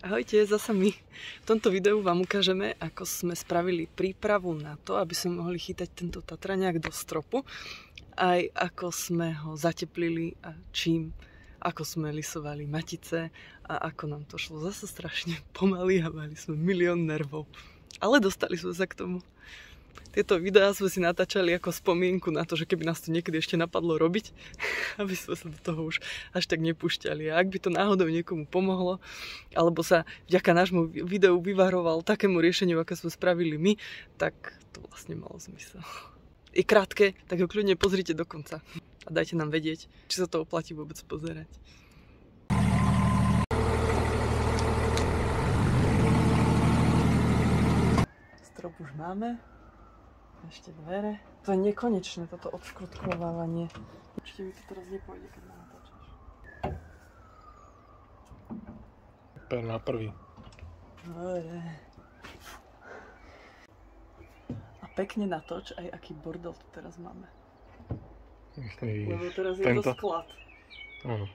Ahojte, zasa my. V tomto videu vám ukážeme, ako sme spravili prípravu na to, aby sme mohli chytať tento tatraňák do stropu. Aj ako sme ho zateplili a čím, ako sme lisovali matice a ako nám to šlo zase strašne pomaly a mali sme milión nervov. Ale dostali sme sa k tomu. Tieto videá sme si natáčali ako spomienku na to, že keby nás to niekedy ešte napadlo robiť, aby sme sa do toho už až tak nepúšťali. A ak by to náhodou niekomu pomohlo, alebo sa vďaka nášmu videu vyvaroval takému riešeniu, aké sme spravili my, tak to vlastne malo zmysel. Je krátke, tak ho kľudne pozrite do konca a dajte nám vedieť, či sa to oplatí vôbec pozerať. Strop už máme. Ešte dvere. To je nekonečné, toto odškrutkovávanie. Určite mi to teraz nepôjde, keď ma natáčaš. Per na prvý. Dobre. A pekne natoč, aj aký bordel tu teraz máme. Lebo teraz je to sklad. Áno.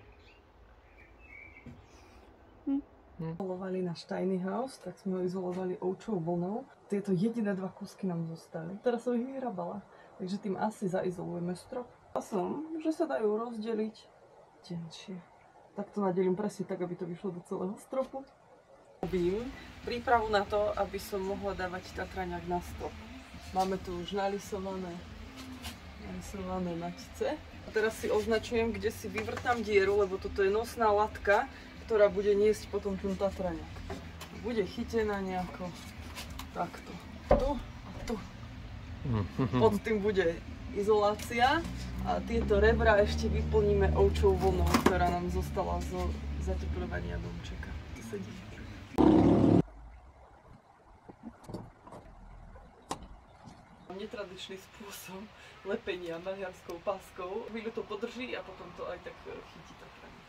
Izolovali náš tiny house, tak sme ho izolovali ovčou vlnou. Tieto jediné dva kúsky nám zostali. Teraz som ich vyhrabala, takže tým asi zaizolujeme strop. A že sa dajú rozdeliť tenšie. Tak to nadelím presne tak, aby to vyšlo do celého stropu. Robím prípravu na to, aby som mohla dávať tatraňák na strop. Máme tu už nalisované matice. A teraz si označujem, kde si vyvrtám dieru, lebo toto je nosná latka, ktorá bude niesť potom ten tatraňák. Bude chytená nejako takto. Tu a tu. Pod tým bude izolácia a tieto rebra ešte vyplníme ovčou vlnou, ktorá nám zostala zo zatepľovania domčeka. Tu sedí. Netradičný spôsob lepenia maďarskou páskou. Chvíľu to podrží a potom to aj tak chytí tatraňák.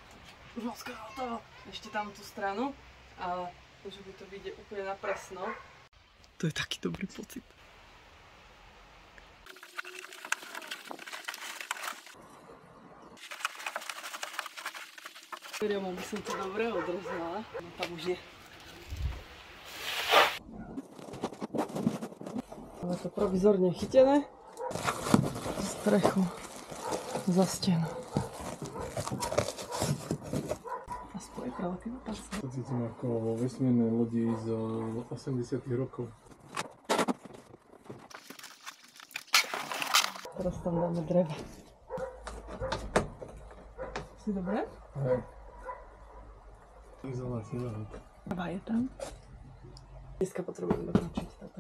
Už mám skoro hotovo. Ešte tam tú stranu a že by to vyjde úplne napresno. To je taký dobrý pocit. Riamom by som to dobre odrezala. No tam už je. Máme to provizorne chytené. Strechu za stenu. To cítim ako vo vesmírnej lodi z 80 rokov. Teraz tam dáme dreva. Si dobre? Hej. Izolácia. Dreva je tam. Dneska potrebujem dokončiť toto.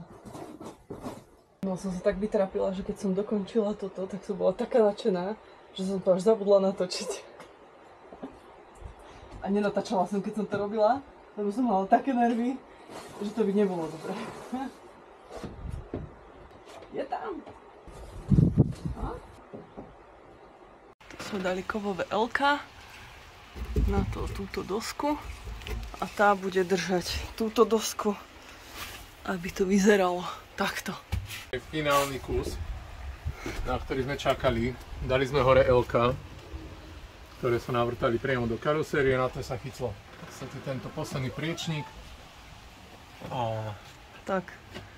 No som sa tak vytrápila, že keď som dokončila toto, tak som bola taká nadšená, že som to až zabudla natočiť. A nenatáčala som, keď som to robila, lebo som mala také nervy, že to by nebolo dobré. Je tam! Tu sme dali kovové L-ka na túto dosku a tá bude držať túto dosku, aby to vyzeralo takto. Finálny kus, na ktorý sme čakali, dali sme hore L-ka, ktoré sa navrtali priamo do karosérie, na to sa chytlo tento posledný priečník a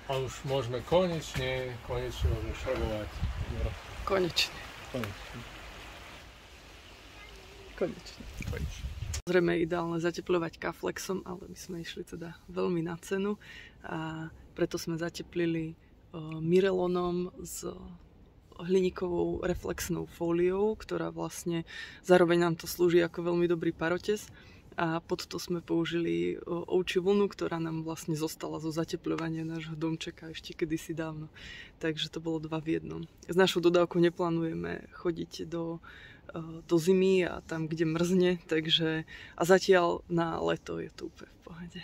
už môžeme konečne môžeme šrobovať. Konečne. Zrejme ideálne zatepľovať K-flexom, ale my sme išli teda veľmi na cenu a preto sme zateplili Mirelonom s hliníkovou reflexnou fóliou, ktorá vlastne zároveň nám to slúži ako veľmi dobrý parotes a pod to sme použili ovčiu vlnu, ktorá nám vlastne zostala zo zatepľovania nášho domčeka ešte kedysi dávno. Takže to bolo 2 v 1. S našou dodávkou neplánujeme chodiť do zimy a tam, kde mrzne, takže a zatiaľ na leto je to úplne v pohode.